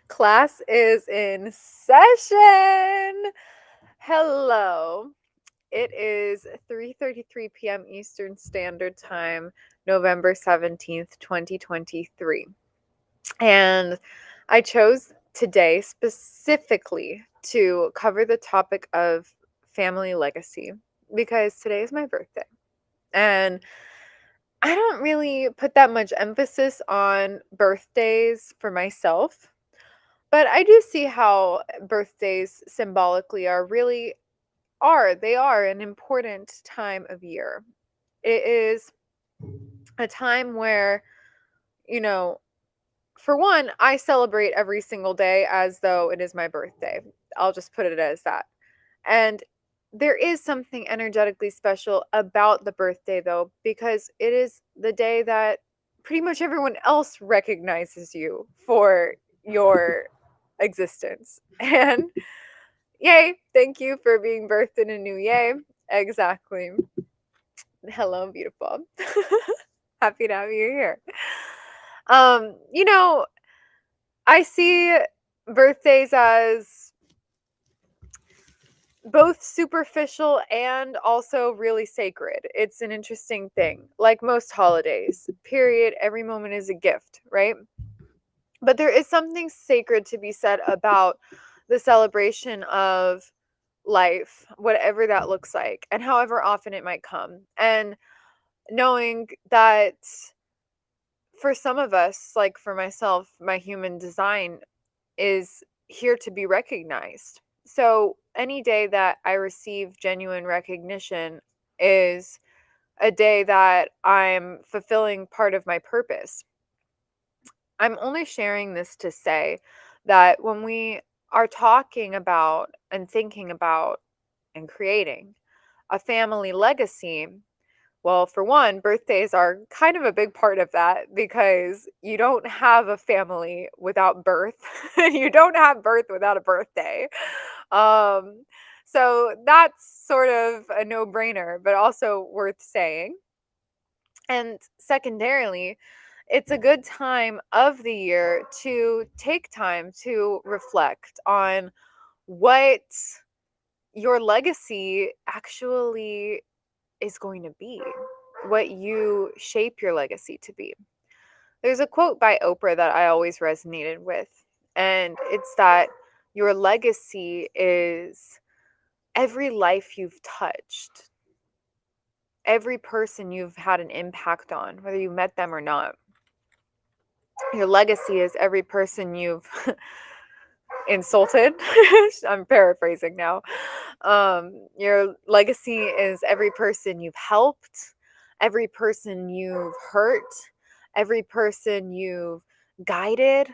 Class is in session. Hello. It is 3:33 p.m. Eastern Standard Time, November 17th, 2023. And I chose today specifically to cover the topic of family legacy because today is my birthday. And I don't really put that much emphasis on birthdays for myself. But I do see how birthdays symbolically they are an important time of year. It is a time where, you know, for one, I celebrate every single day as though it is my birthday. I'll just put it as that. And there is something energetically special about the birthday though, because it is the day that pretty much everyone else recognizes you for your existence. And yay, thank you for being birthed in a new yay. Exactly. Hello, beautiful. Happy to have you here. Um, you know, I see birthdays as both superficial and also really sacred. It's an interesting thing. Like most holidays, period, every moment is a gift, right? But there is something sacred to be said about the celebration of life, whatever that looks like, and however often it might come. And knowing that for some of us, like for myself, my human design is here to be recognized. So any day that I receive genuine recognition is a day that I'm fulfilling part of my purpose. I'm only sharing this to say that when we are talking about and thinking about and creating a family legacy, well, for one, birthdays are kind of a big part of that because you don't have a family without birth. You don't have birth without a birthday. Um, so that's sort of a no-brainer, but also worth saying. And secondarily, it's a good time of the year to take time to reflect on what your legacy actually is going to be, what you shape your legacy to be. There's a quote by Oprah that I always resonated with, and it's that your legacy is every life you've touched, every person you've had an impact on, whether you met them or not. Your legacy is every person you've insulted. I'm paraphrasing now. Your legacy is every person you've helped, every person you've hurt, every person you've guided,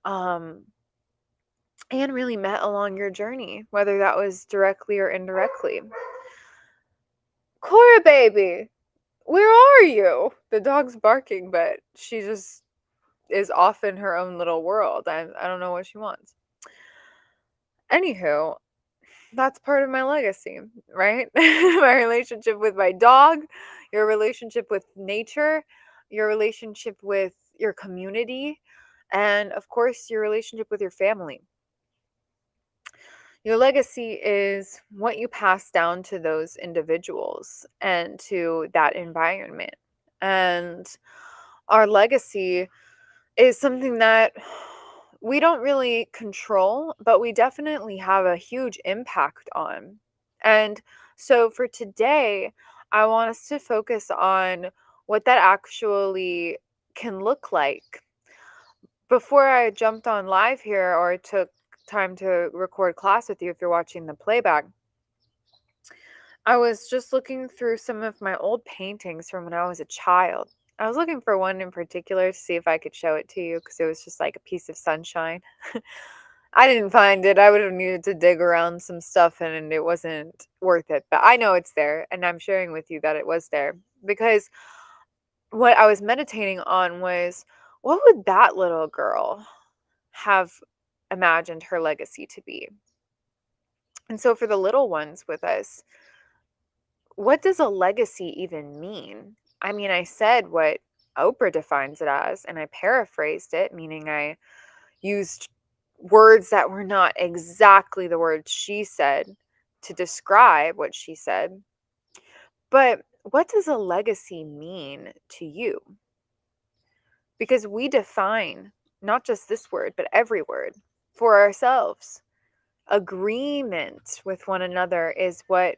um, and really met along your journey, whether that was directly or indirectly. Cora, baby, where are you? The dog's barking, but she just is off in her own little world. I don't know what she wants. Anywho, that's part of my legacy, right? My relationship with my dog, your relationship with nature, your relationship with your community, and of course, your relationship with your family. Your legacy is what you pass down to those individuals and to that environment. And our legacy is something that we don't really control, but we definitely have a huge impact on. And so for today, I want us to focus on what that actually can look like. Before I jumped on live here or took time to record class with you, if you're watching the playback, I was just looking through some of my old paintings from when I was a child. I was looking for one in particular to see if I could show it to you because it was just like a piece of sunshine. I didn't find it. I would have needed to dig around some stuff and it wasn't worth it. But I know it's there and I'm sharing with you that it was there because what I was meditating on was what would that little girl have imagined her legacy to be? And so for the little ones with us, what does a legacy even mean? I mean, I said what Oprah defines it as, and I paraphrased it, meaning I used words that were not exactly the words she said to describe what she said. But what does a legacy mean to you? Because we define not just this word, but every word for ourselves. Agreement with one another is what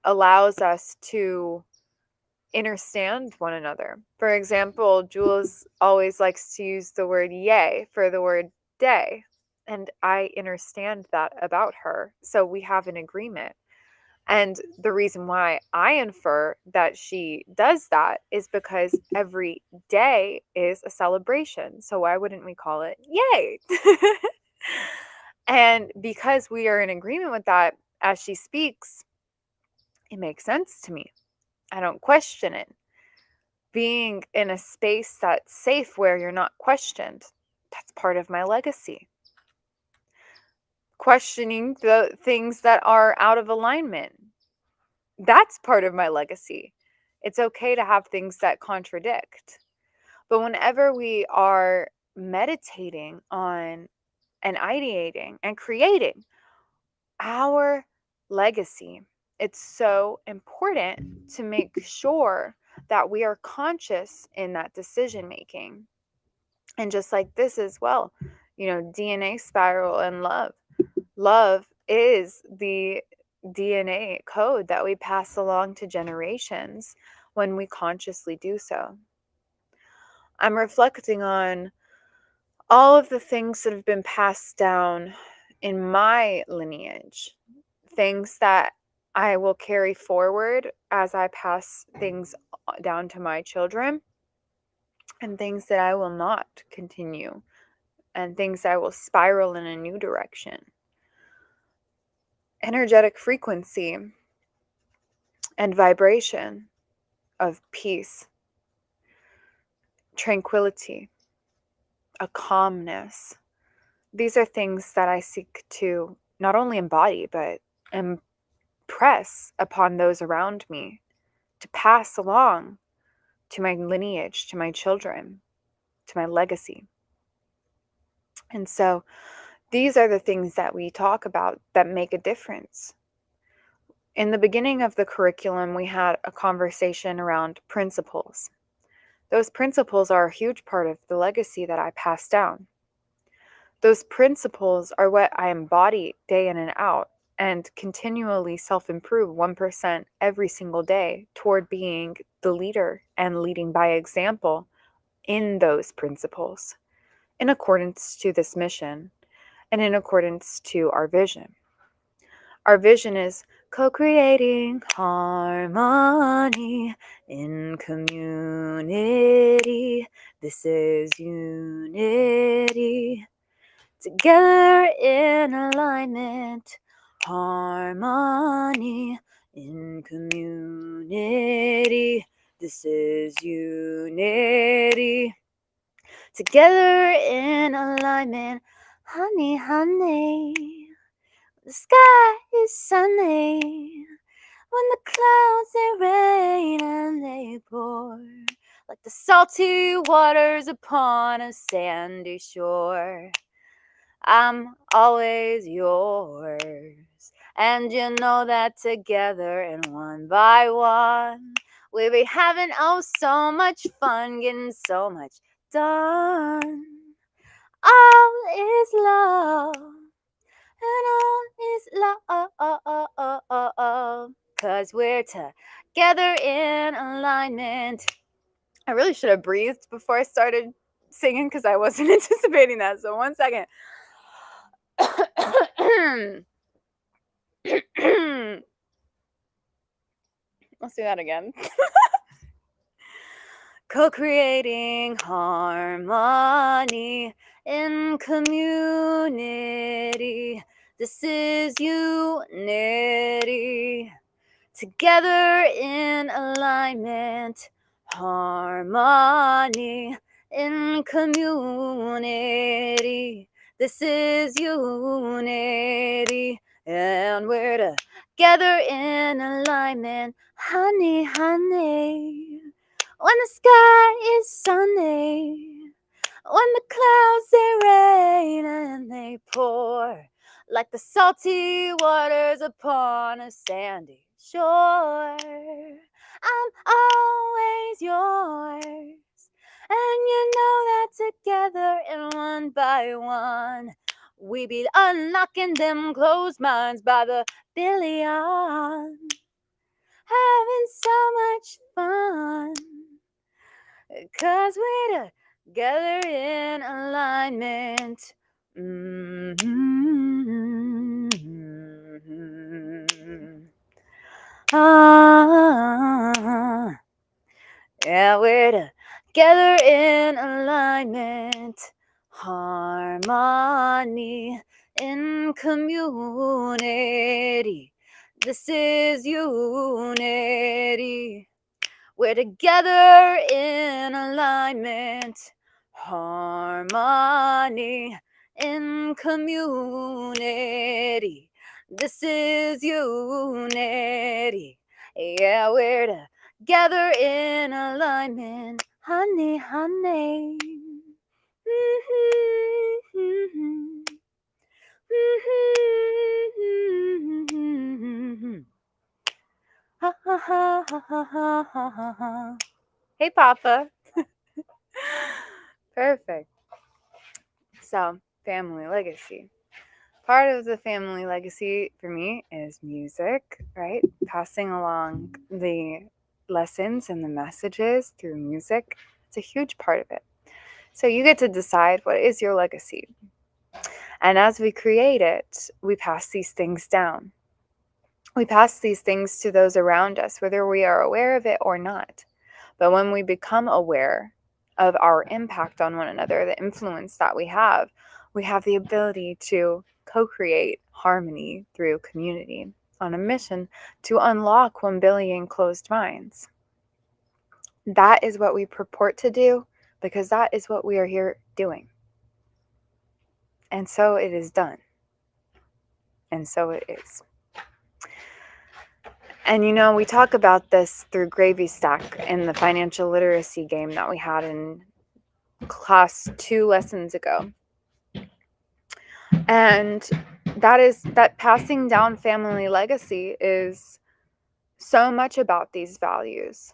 allows us to understand one another. For example, Jules always likes to use the word yay for the word day. And I understand that about her. So we have an agreement. And the reason why I infer that she does that is because every day is a celebration. So why wouldn't we call it yay? And because we are in agreement with that as she speaks, it makes sense to me. I don't question it. Being in a space that's safe where you're not questioned, that's part of my legacy. Questioning the things that are out of alignment, that's part of my legacy. It's okay to have things that contradict. But whenever we are meditating on and ideating and creating our legacy, it's so important to make sure that we are conscious in that decision making. And just like this as well, DNA spiral and love. Love is the DNA code that we pass along to generations when we consciously do so. I'm reflecting on all of the things that have been passed down in my lineage, things that I will carry forward as I pass things down to my children, and things that I will not continue, and things that will spiral in a new direction. Energetic frequency and vibration of peace, tranquility, a calmness. These are things that I seek to not only embody, but impress upon those around me, to pass along to my lineage, to my children, to my legacy. And so these are the things that we talk about that make a difference. In the beginning of the curriculum, we had a conversation around principles. Those principles are a huge part of the legacy that I pass down. Those principles are what I embody day in and out and continually self-improve 1% every single day toward being the leader and leading by example in those principles, in accordance to this mission and in accordance to our vision. Our vision is co-creating harmony in community. This is unity. Together in alignment, harmony in community. This is unity. Together in alignment, honey, honey. The sky is sunny when the clouds they rain and they pour like the salty waters upon a sandy shore. I'm always yours, and you know that together and one by one we'll be having oh so much fun, getting so much done. All is love. And all is love, 'cause we're together in alignment. I really should have breathed before I started singing because I wasn't anticipating that. So 1 second. Let's do that again. Co-creating harmony in community. This is unity. Together in alignment, harmony in community. This is unity, and we're together in alignment, honey, honey. When the sky is sunny, when the clouds they rain and they like the salty waters upon a sandy shore. I'm always yours. And you know that together and one by one, we be unlocking them closed minds by the billion. Having so much fun, 'cause we're together in alignment. Ah, yeah, we're together in alignment, harmony in community. This is unity. We're together in alignment, harmony in community. This is unity. Yeah, we're together in alignment, honey, honey. Ha ha ha ha ha ha ha ha. Hey, Papa. Perfect. So, family legacy. Part of the family legacy for me is music, right? Passing along the lessons and the messages through music. It's a huge part of it. So, you get to decide what is your legacy. And as we create it, we pass these things down. We pass these things to those around us, whether we are aware of it or not. But when we become aware of our impact on one another, the influence that we have the ability to co-create harmony through community on a mission to unlock 1 billion closed minds. That is what we purport to do, because that is what we are here doing. And so it is done. And so it is. And we talk about this through Gravy Stack in the financial literacy game that we had in class 2 lessons ago. And that passing down family legacy is so much about these values,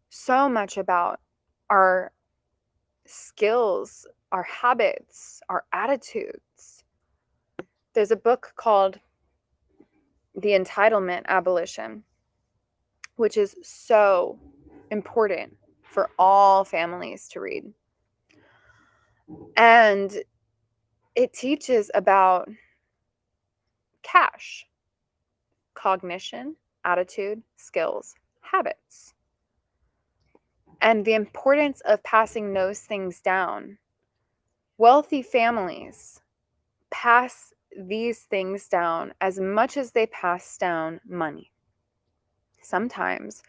so much about our skills, our habits, our attitudes. There's a book called The Entitlement Abolition, which is so important for all families to read. And it teaches about cash, cognition, attitude, skills, habits, and the importance of passing those things down. Wealthy families pass these things down as much as they pass down money. Sometimes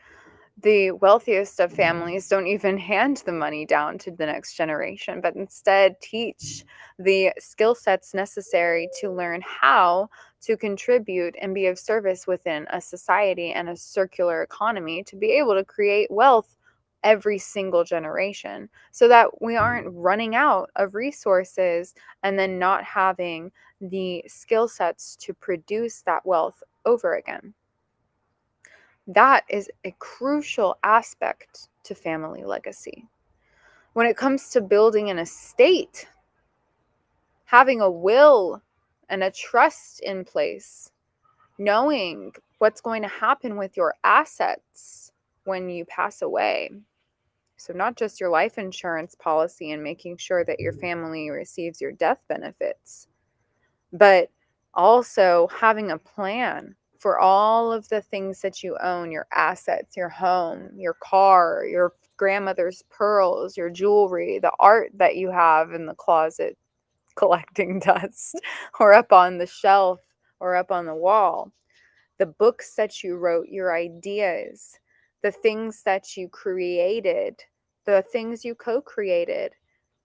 the wealthiest of families don't even hand the money down to the next generation, but instead teach the skill sets necessary to learn how to contribute and be of service within a society and a circular economy to be able to create wealth every single generation, so that we aren't running out of resources and then not having the skill sets to produce that wealth over again. That is a crucial aspect to family legacy. When it comes to building an estate, having a will and a trust in place, knowing what's going to happen with your assets when you pass away. So not just your life insurance policy and making sure that your family receives your death benefits, but also having a plan for all of the things that you own, your assets, your home, your car, your grandmother's pearls, your jewelry, the art that you have in the closet collecting dust, or up on the shelf, or up on the wall, the books that you wrote, your ideas, the things that you created, the things you co-created,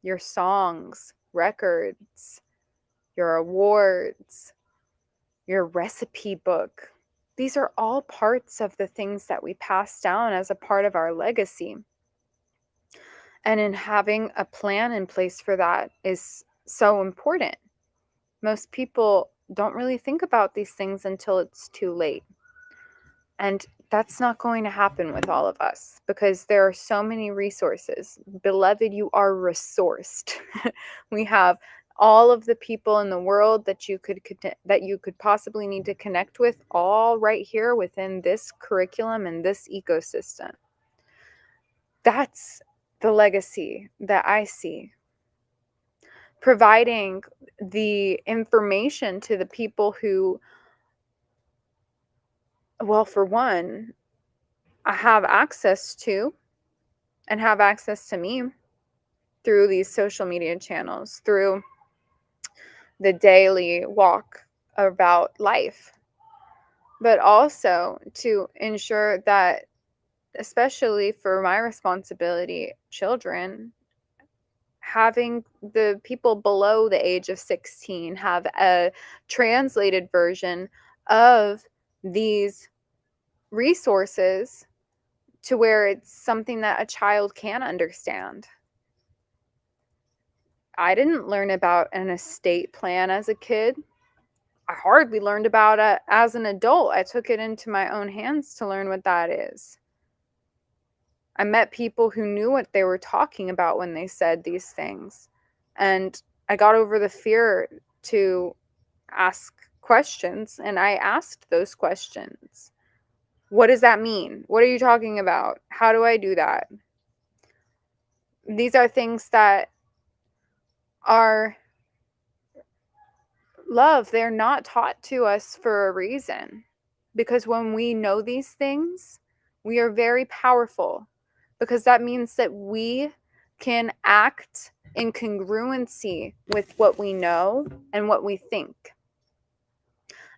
your songs, records, your awards, your recipe book. These are all parts of the things that we pass down as a part of our legacy. And in having a plan in place for that is so important. Most people don't really think about these things until it's too late. And that's not going to happen with all of us because there are so many resources. Beloved, you are resourced. We have all of the people in the world that you could possibly need to connect with, all right here within this curriculum and this ecosystem. That's the legacy that I see. Providing the information to the people who, well, for one, I have access to and have access to me through these social media channels, through the daily walk about life, but also to ensure that, especially for my responsibility, children, having the people below the age of 16 have a translated version of these resources to where it's something that a child can understand. I didn't learn about an estate plan as a kid. I hardly learned about it as an adult. I took it into my own hands to learn what that is. I met people who knew what they were talking about when they said these things. And I got over the fear to ask questions, and I asked those questions. What does that mean? What are you talking about? How do I do that? These are things that are love. They're not taught to us for a reason. Because when we know these things, we are very powerful. Because that means that we can act in congruency with what we know and what we think.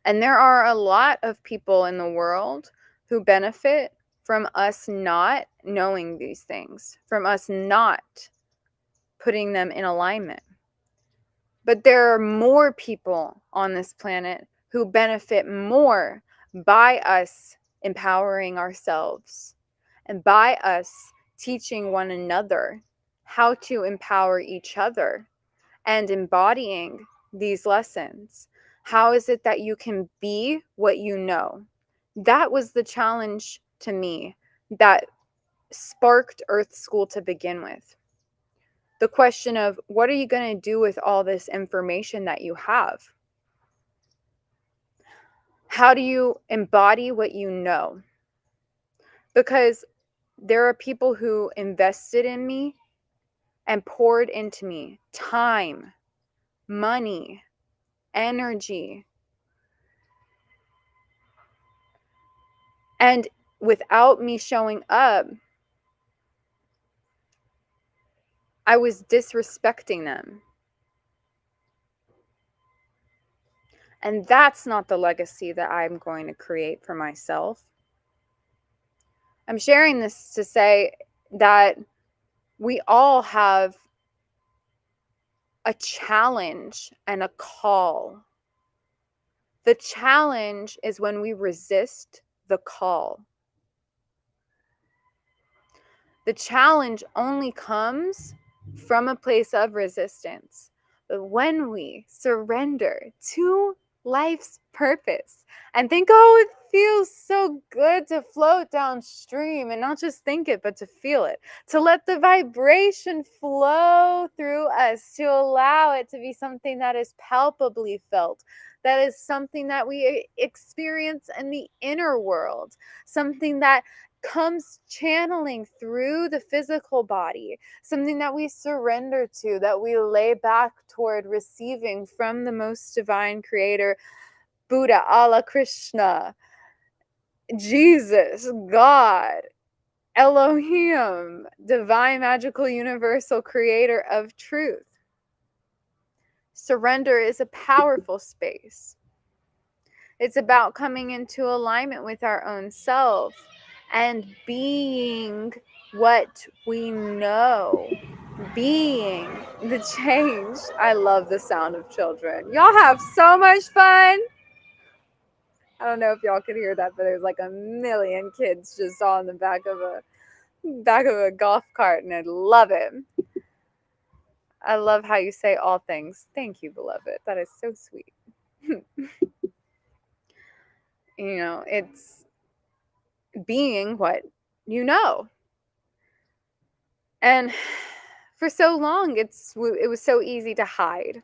And there are a lot of people in the world who benefit from us not knowing these things, from us not putting them in alignment. But there are more people on this planet who benefit more by us empowering ourselves and by us teaching one another how to empower each other and embodying these lessons. How is it that you can be what you know? That was the challenge to me that sparked Earth School to begin with. The question of, what are you going to do with all this information that you have? How do you embody what you know? Because there are people who invested in me and poured into me time, money, energy. And without me showing up, I was disrespecting them. And that's not the legacy that I'm going to create for myself. I'm sharing this to say that we all have a challenge and a call. The challenge is when we resist the call. The challenge only comes from a place of resistance. But when we surrender to life's purpose and think, oh, it feels so good to float downstream, and not just think it, but to feel it, to let the vibration flow through us, to allow it to be something that is palpably felt, that is something that we experience in the inner world, something that comes channeling through the physical body, something that we surrender to, that we lay back toward receiving from the most divine creator, Buddha, Allah, Krishna, Jesus, God, Elohim, divine, magical, universal creator of truth. Surrender is a powerful space. It's about coming into alignment with our own self and being what we know, being the change. I love the sound of children. Y'all have so much fun. I don't know if y'all could hear that, but there's like a million kids just all in the back of a golf cart, and I love it. I love how you say all things. Thank you, beloved. That is so sweet. It's being what you know. And for so long, it was so easy to hide.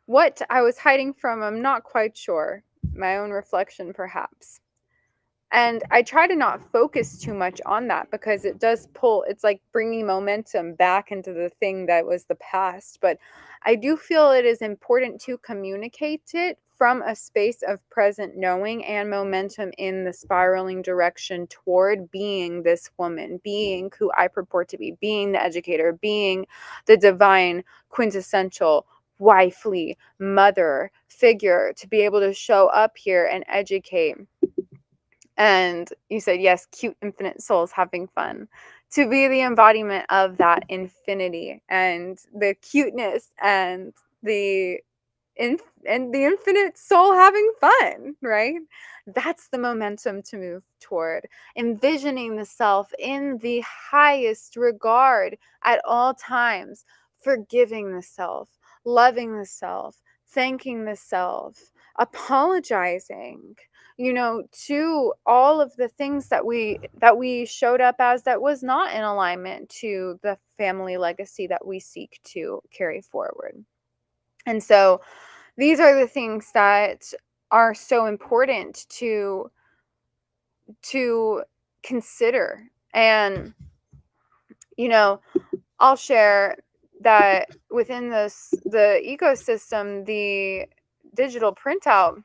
What I was hiding from, I'm not quite sure. My own reflection, perhaps. And I try to not focus too much on that because it does pull, it's like bringing momentum back into the thing that was the past. But I do feel it is important to communicate it from a space of present knowing and momentum in the spiraling direction toward being this woman, being who I purport to be, being the educator, being the divine, quintessential, wifely mother figure, to be able to show up here and educate. And you said, yes, cute infinite souls having fun. To be the embodiment of that infinity and the cuteness and the and the infinite soul having fun, right? That's the momentum to move toward. Envisioning the self in the highest regard at all times, forgiving the self, loving the self, thanking the self, apologizing, to all of the things that we showed up as that was not in alignment to the family legacy that we seek to carry forward. And so these are the things that are so important to consider. And I'll share that within the ecosystem, the digital printout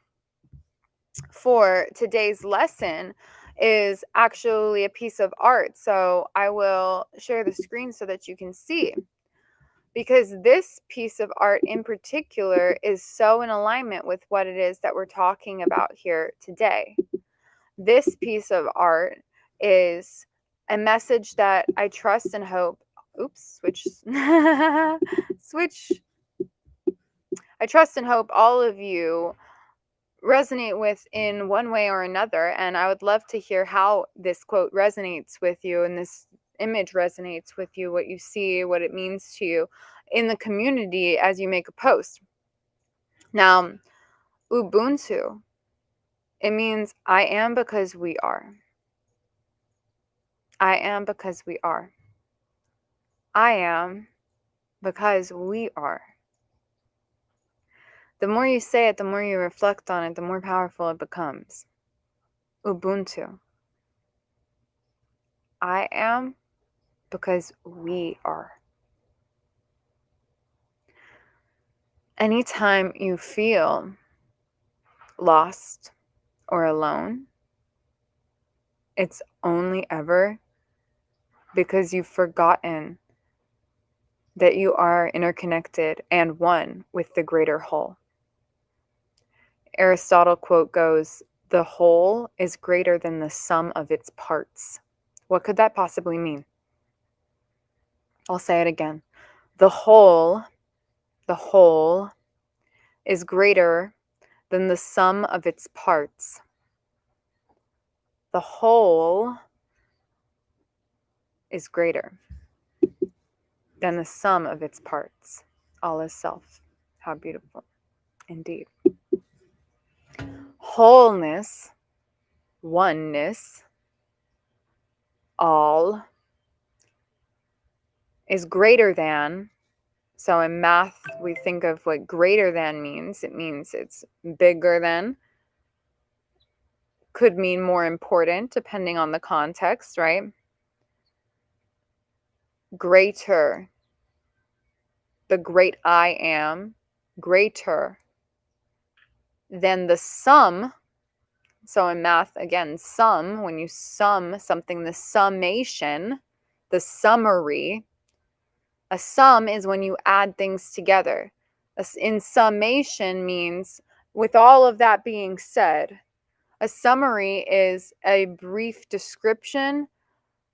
for today's lesson is actually a piece of art. So I will share the screen so that you can see, because this piece of art in particular is so in alignment with what it is that we're talking about here today. This piece of art is a message that I trust and hope. Oops, switch. Switch. I trust and hope all of you resonate with in one way or another. And I would love to hear how this quote resonates with you and this image resonates with you, what you see, what it means to you in the community as you make a post. Now, Ubuntu, it means I am because we are. I am because we are. I am because we are. The more you say it, the more you reflect on it, the more powerful it becomes. Ubuntu. I am because we are. Anytime you feel lost or alone, it's only ever because you've forgotten that you are interconnected and one with the greater whole. Aristotle quote goes, "The whole is greater than the sum of its parts." What could that possibly mean? I'll say it again. The whole is greater than the sum of its parts. The whole is greater than the sum of its parts. All is self. How beautiful. Indeed. Wholeness, oneness, all is greater than. So in math, we think of what greater than means. It means it's bigger than. Could mean more important, depending on the context, right? Greater. The great I am, greater than the sum. So in math, again, sum, when you sum something, the summation, the summary. A sum is when you add things together. In summation means, with all of that being said, a summary is a brief description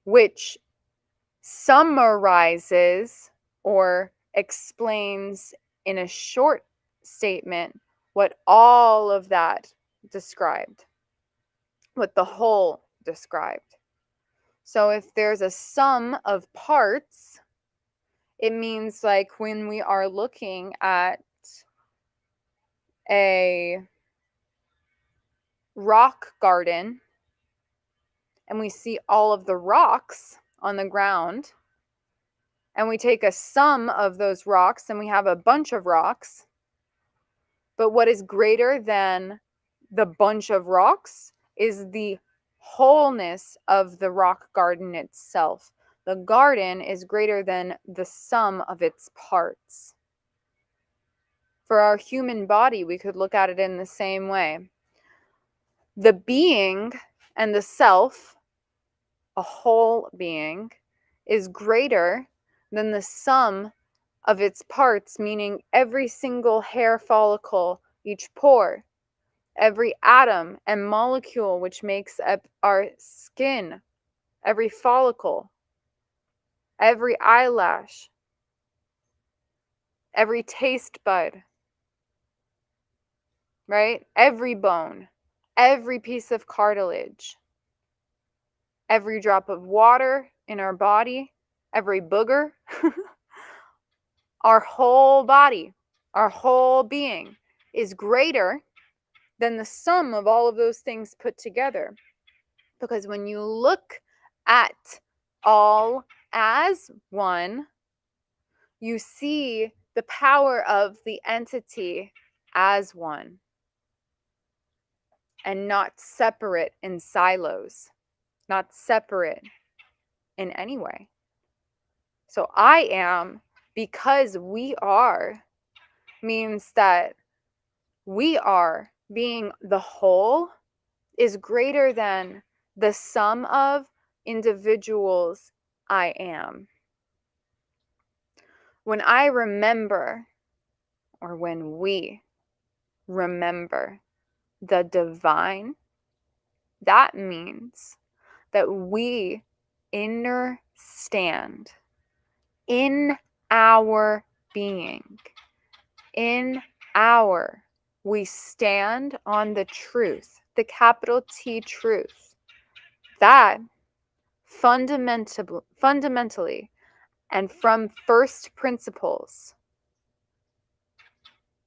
which summarizes or explains in a short statement what all of that described, what the whole described. So if there's a sum of parts, it means like when we are looking at a rock garden and we see all of the rocks on the ground, and we take a sum of those rocks and we have a bunch of rocks, but what is greater than the bunch of rocks is the wholeness of the rock garden itself. The garden is greater than the sum of its parts. For our human body, we could look at it in the same way. The being and the self, a whole being, is greater than the sum of its parts, meaning every single hair follicle, each pore, every atom and molecule which makes up our skin, every follicle, every eyelash, every taste bud, right? Every bone, every piece of cartilage, every drop of water in our body, every booger, our whole body, our whole being is greater than the sum of all of those things put together. Because when you look at all as one, you see the power of the entity as one and not separate in silos, not separate in any way. So I am, because we are, means that we are being the whole is greater than the sum of individuals I am. When I remember, or when we remember the divine, that means that we understand in our being, we stand on the truth, the capital T truth, that fundamentally and from first principles,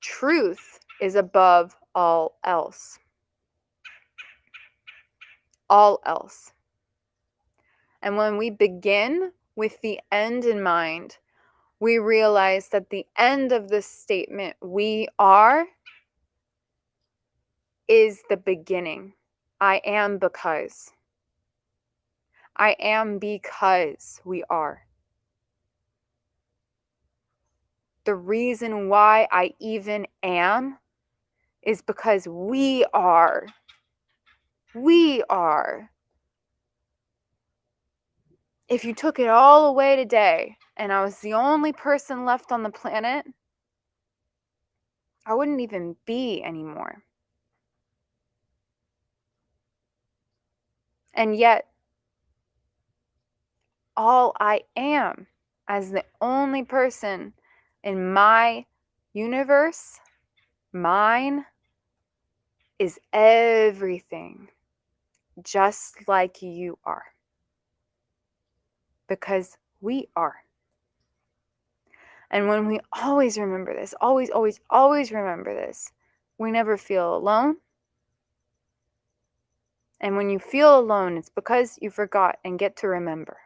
truth is above all else. All else. And when we begin with the end in mind, we realize that the end of this statement, we are, is the beginning. I am because. I am because we are. The reason why I even am is because we are. We are. If you took it all away today and I was the only person left on the planet, I wouldn't even be anymore. And yet, all I am as the only person in my universe, mine, is everything, just like you are. Because we are. And when we always remember this, always remember this, we never feel alone. And when you feel alone, it's because you forgot and get to remember.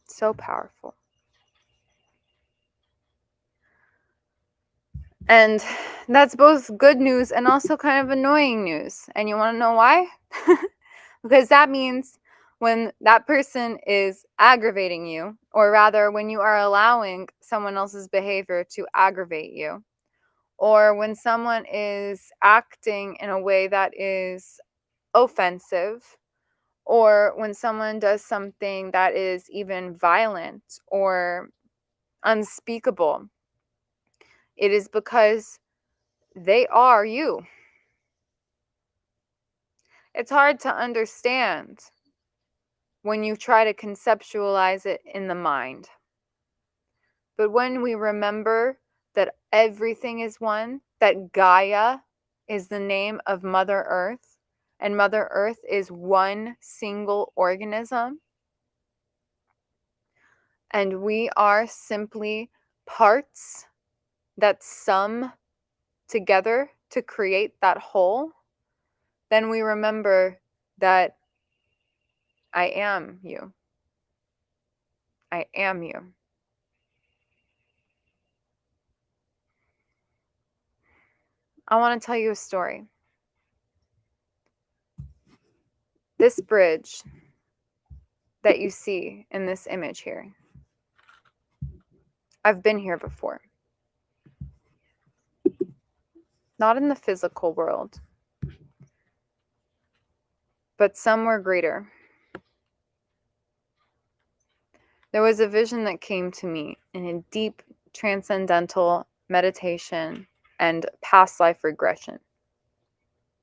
So powerful. And that's both good news and also kind of annoying news. And you want to know why? Because that means when that person is aggravating you, or rather when you are allowing someone else's behavior to aggravate you, or when someone is acting in a way that is offensive, or when someone does something that is even violent or unspeakable, it is because they are you. It's hard to understand when you try to conceptualize it in the mind. But when we remember that everything is one, that Gaia is the name of Mother Earth, and Mother Earth is one single organism, and we are simply parts that sum together to create that whole, then we remember that I am you. I am you. I want to tell you a story. This bridge that you see in this image here, I've been here before. Not in the physical world, but somewhere greater. There was a vision that came to me in a deep transcendental meditation and past life regression.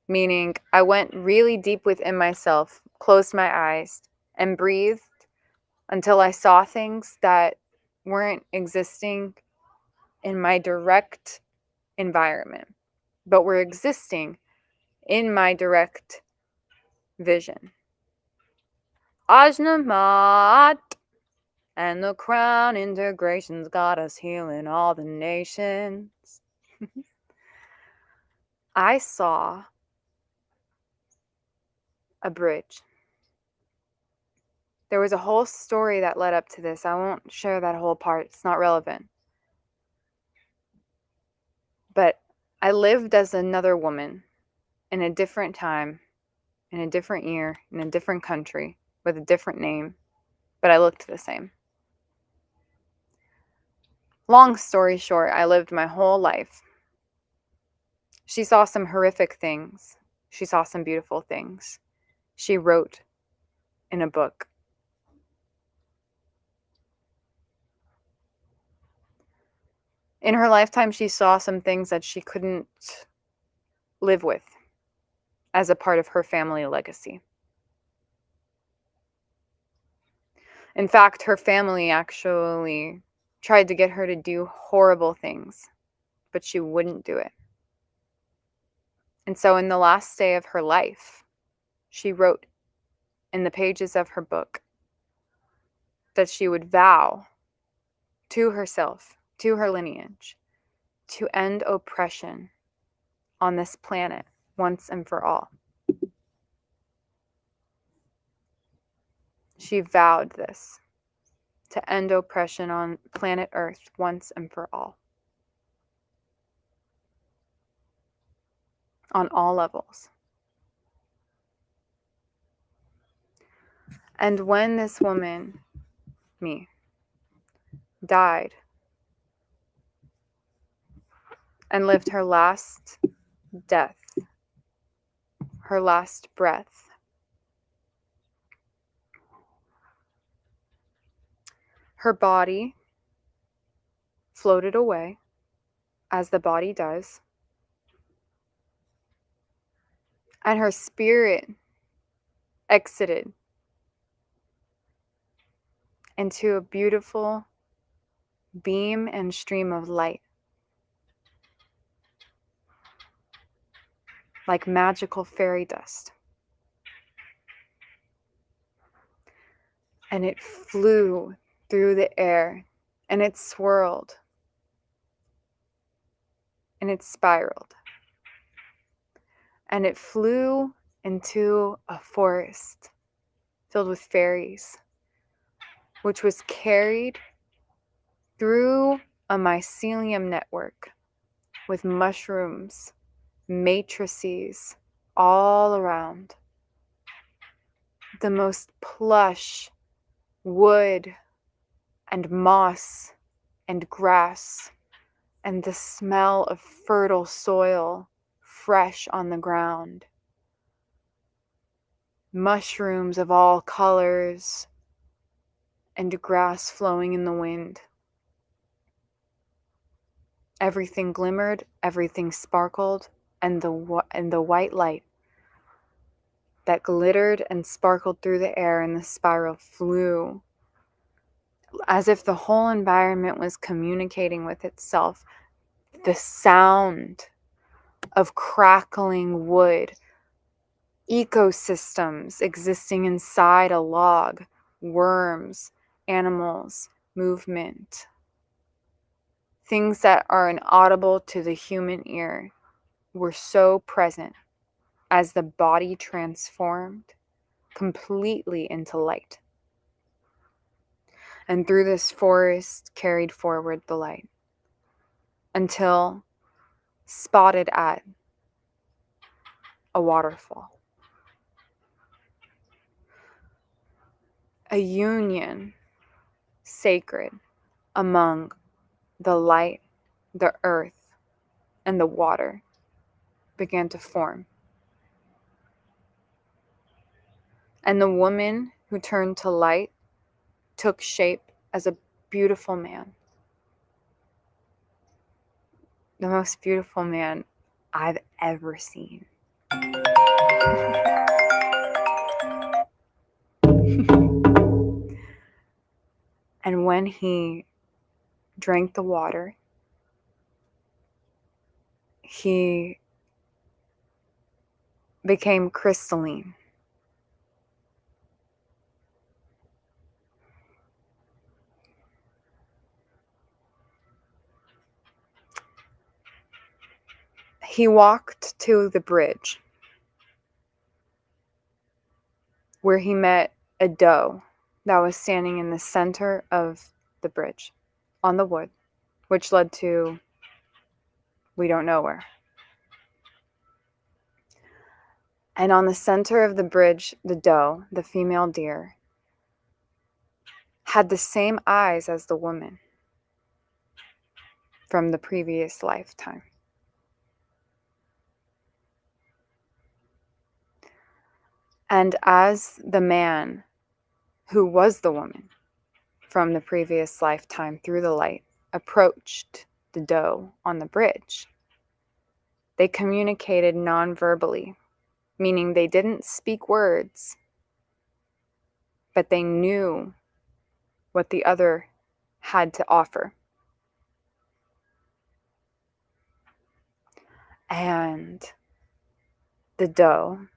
Meaning, I went really deep within myself, closed my eyes, and breathed until I saw things that weren't existing in my direct environment, but were existing in my direct vision. Ajnamat and the crown integration's got us healing all the nations. I saw a bridge. There was a whole story that led up to this. I won't share that whole part. It's not relevant. But I lived as another woman in a different time, in a different year, in a different country, with a different name, but I looked the same. Long story short, I lived my whole life. She saw some horrific things. She saw some beautiful things. She wrote in a book. In her lifetime, she saw some things that she couldn't live with as a part of her family legacy. In fact, her family actually tried to get her to do horrible things, but she wouldn't do it. And so in the last day of her life, she wrote in the pages of her book that she would vow to herself, to her lineage, to end oppression on this planet once and for all. She vowed this, to end oppression on planet Earth once and for all. On all levels. And when this woman, me, died and lived her last death, her last breath, her body floated away, as the body does, and her spirit exited into a beautiful beam and stream of light, like magical fairy dust. And it flew through the air, and it swirled, and it spiraled, and it flew into a forest filled with fairies, which was carried through a mycelium network with mushrooms, matrices all around. The most plush wood and moss and grass and the smell of fertile soil fresh on the ground. Mushrooms of all colors and grass flowing in the wind. Everything glimmered, everything sparkled, and the white light that glittered and sparkled through the air in the spiral flew as if the whole environment was communicating with itself. The sound of crackling wood, ecosystems existing inside a log, worms, animals, movement, things that are inaudible to the human ear were so present as the body transformed completely into light. And through this forest carried forward the light until spotted at a waterfall. A union sacred among the light, the earth, and the water began to form. And the woman who turned to light took shape as a beautiful man. The most beautiful man I've ever seen. And when he drank the water, he became crystalline. He walked to the bridge where he met a doe that was standing in the center of the bridge on the wood, which led to we don't know where. And on the center of the bridge, the doe, the female deer, had the same eyes as the woman from the previous lifetime. And as the man who was the woman from the previous lifetime through the light approached the doe on the bridge, they communicated non-verbally, meaning they didn't speak words, but they knew what the other had to offer. And the doe,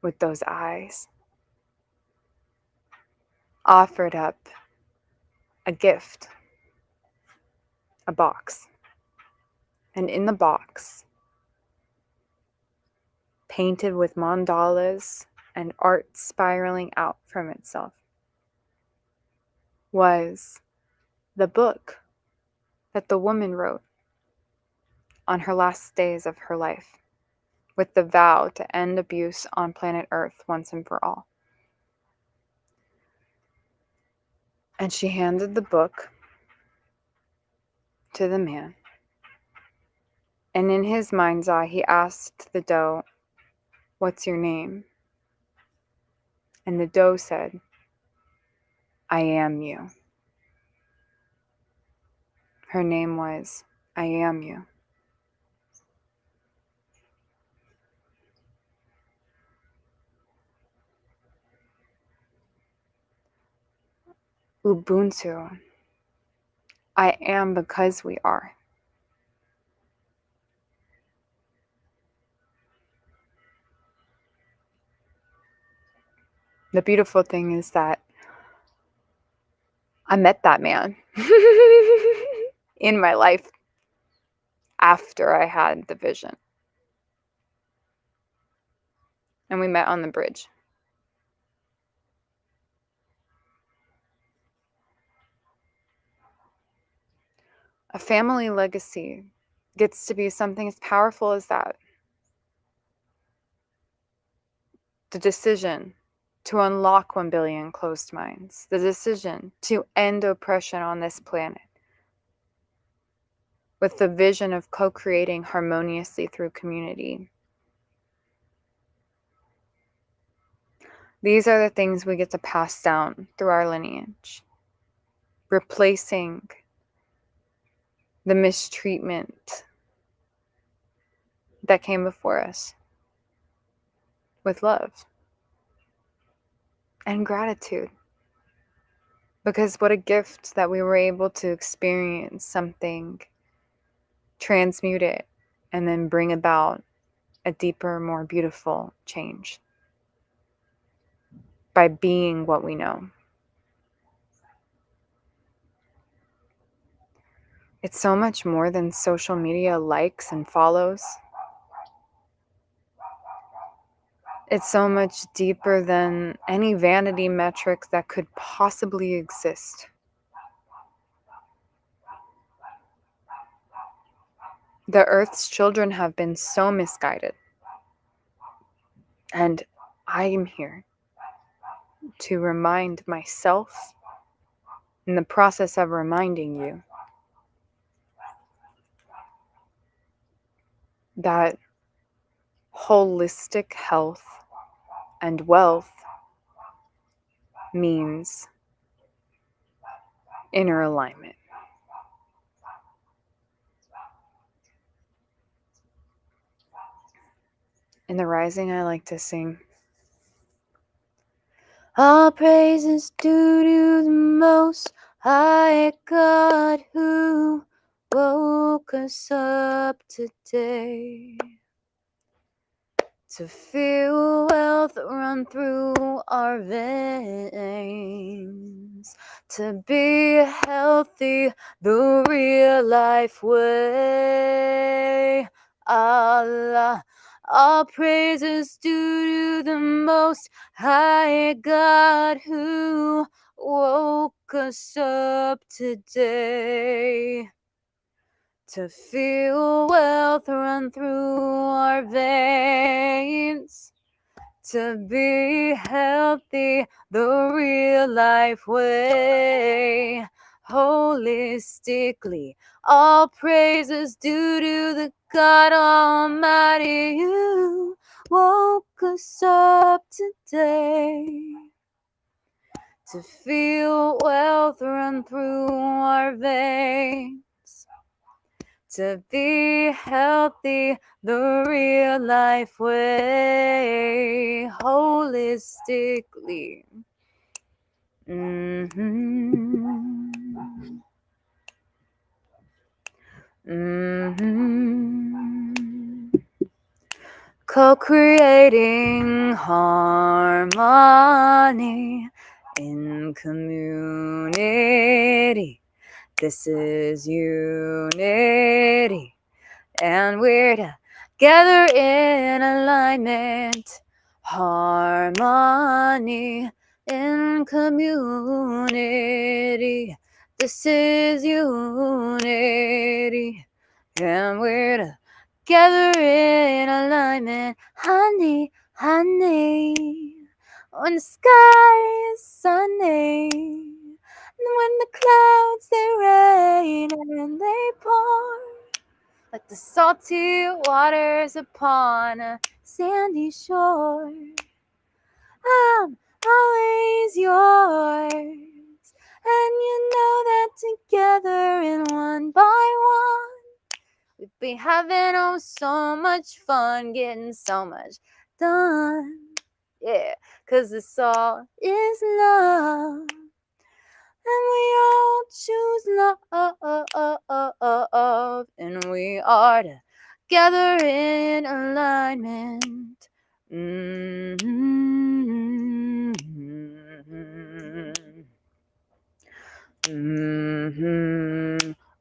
with those eyes, offered up a gift, a box. And in the box, painted with mandalas and art spiraling out from itself, was the book that the woman wrote on her last days of her life, with the vow to end abuse on planet Earth once and for all. And she handed the book to the man. And in his mind's eye, he asked the doe, "What's your name?" And the doe said, "I am you." Her name was I Am You. Ubuntu. I am because we are. The beautiful thing is that I met that man in my life after I had the vision. And we met on the bridge. A family legacy gets to be something as powerful as that. The decision to unlock 1 billion closed minds. The decision to end oppression on this planet. With the vision of co-creating harmoniously through community. These are the things we get to pass down through our lineage. Replacing the mistreatment that came before us with love and gratitude. Because what a gift that we were able to experience something, transmute it, and then bring about a deeper, more beautiful change by being what we know. It's so much more than social media likes and follows. It's so much deeper than any vanity metric that could possibly exist. The Earth's children have been so misguided. And I am here to remind myself, in the process of reminding you, that holistic health and wealth means inner alignment. In the rising, I like to sing, all praises due to the Most High God who woke us up today to feel wealth run through our veins, to be healthy the real life way. Allah, all praises due to the Most High God who woke us up today to feel wealth run through our veins, to be healthy the real life way. Holistically, all praises due to the God Almighty who woke us up today to feel wealth run through our veins, to be healthy the real life way, holistically. Co-creating harmony in community. This is unity, and we're together in alignment. Harmony in community. This is unity, and we're together in alignment. Honey, honey, when the sky is sunny, and when the clouds they rain and they pour like the salty waters upon a sandy shore, I'm always yours, and you know that together in one by one we'd be having oh so much fun, getting so much done. Yeah, 'cause this all is love, and we all choose love, and we are together in alignment.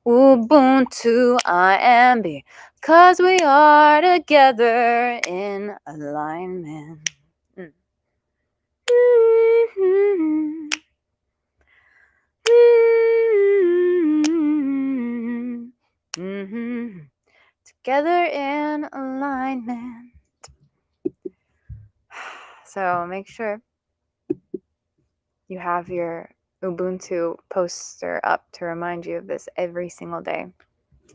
Ubuntu, I am because we are together in alignment. Together in alignment. So make sure you have your Ubuntu poster up to remind you of this every single day,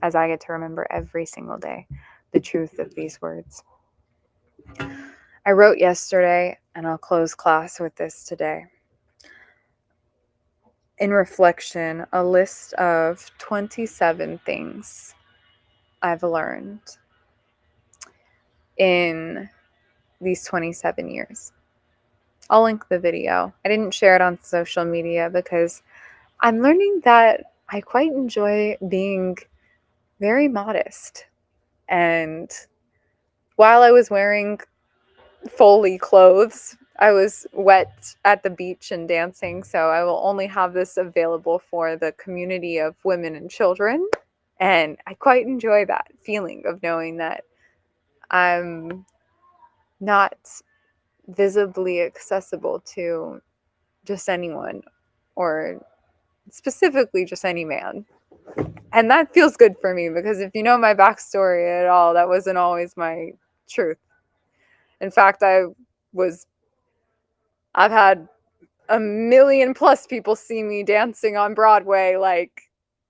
as I get to remember every single day the truth of these words. I wrote yesterday, and I'll close class with this today. In reflection, a list of 27 things I've learned in these 27 years. I'll link the video. I didn't share it on social media because I'm learning that I quite enjoy being very modest. And while I was wearing fully clothes, I was wet at the beach and dancing, so I will only have this available for the community of women and children. And I quite enjoy that feeling of knowing that I'm not visibly accessible to just anyone, or specifically just any man. And that feels good for me, because if you know my backstory at all, that wasn't always my truth. In fact, I've had a million plus people see me dancing on Broadway, like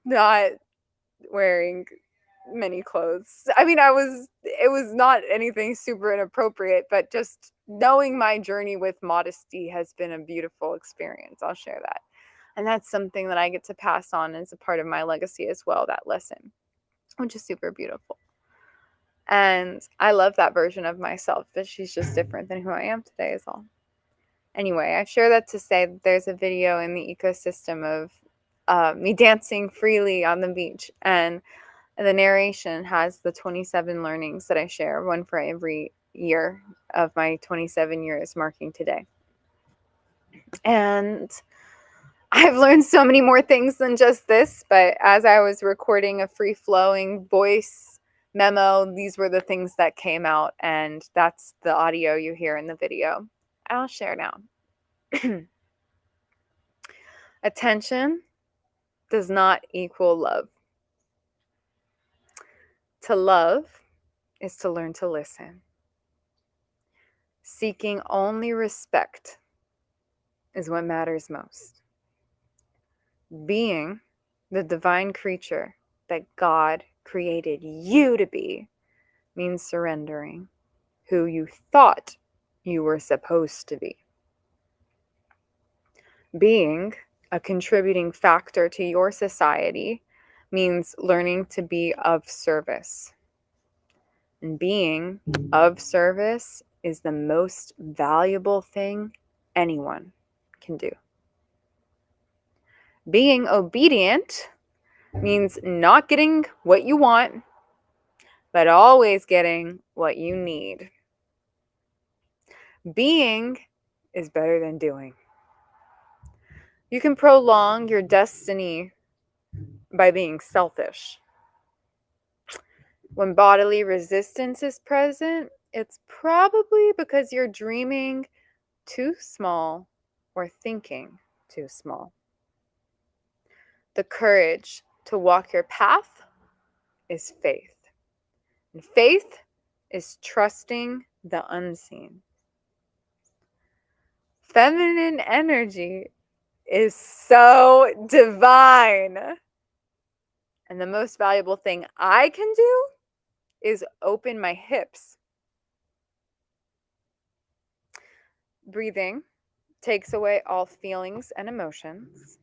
not wearing many clothes. I mean, it was not anything super inappropriate, but just knowing my journey with modesty has been a beautiful experience. I'll share that. And that's something that I get to pass on as a part of my legacy as well, that lesson, which is super beautiful. And I love that version of myself, but she's just different than who I am today is all. Anyway, I share that to say that there's a video in the ecosystem of me dancing freely on the beach, and the narration has the 27 learnings that I share, one for every year of my 27 years marking today. And I've learned so many more things than just this, but as I was recording a free-flowing voice memo, these were the things that came out, and that's the audio you hear in the video. I'll share now. Attention does not equal love. To love is to learn to listen. Seeking only respect is what matters most. Being the divine creature that God created you to be means surrendering who you thought you were supposed to be. Being a contributing factor to your society means learning to be of service. And being of service is the most valuable thing anyone can do. Being obedient means not getting what you want, but always getting what you need. Being is better than doing. You can prolong your destiny by being selfish. When bodily resistance is present, it's probably because you're dreaming too small or thinking too small. The courage to walk your path is faith. And faith is trusting the unseen. Feminine energy is so divine. And the most valuable thing I can do is open my hips. Breathing takes away all feelings and emotions.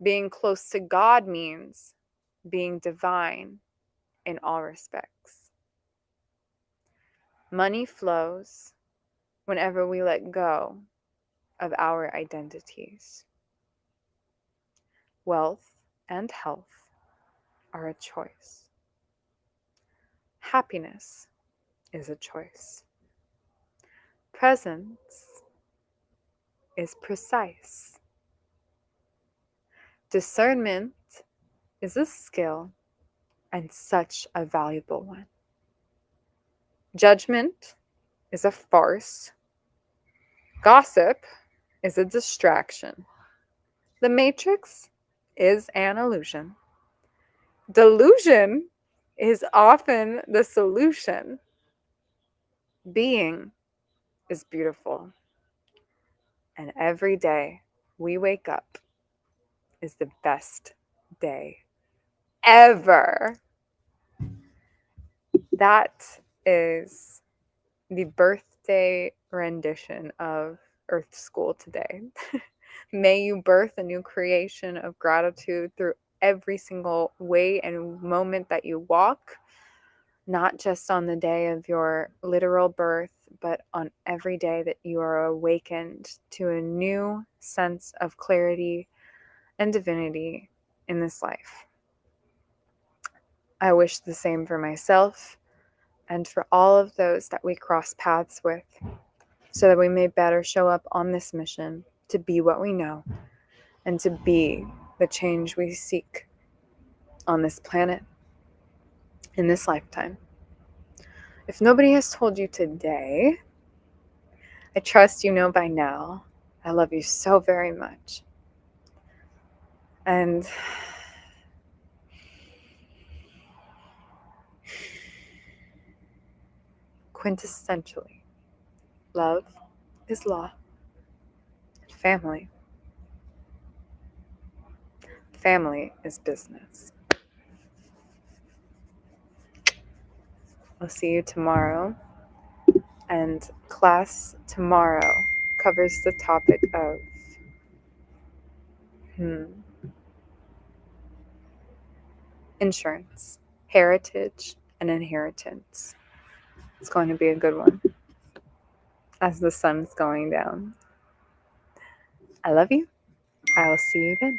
Being close to God means being divine in all respects. Money flows whenever we let go of our identities. Wealth and health are a choice. Happiness is a choice. Presence is precise. Discernment is a skill, and such a valuable one. Judgment is a farce. Gossip is a distraction. The matrix is an illusion. Delusion is often the solution. Being is beautiful. And every day we wake up is the best day ever. That is the birthday rendition of Earth School today. May you birth a new creation of gratitude through every single way and moment that you walk, not just on the day of your literal birth, but on every day that you are awakened to a new sense of clarity and divinity in this life. I wish the same for myself and for all of those that we cross paths with, so that we may better show up on this mission to be what we know and to be the change we seek. on this planet in this lifetime. If nobody has told you today, I trust you know by now. I love you so very much. And quintessentially, love is law. Family. Family is business. I'll see you tomorrow. And class tomorrow covers the topic of insurance, heritage, and inheritance. It's going to be a good one as the sun's going down. I love you. I will see you then.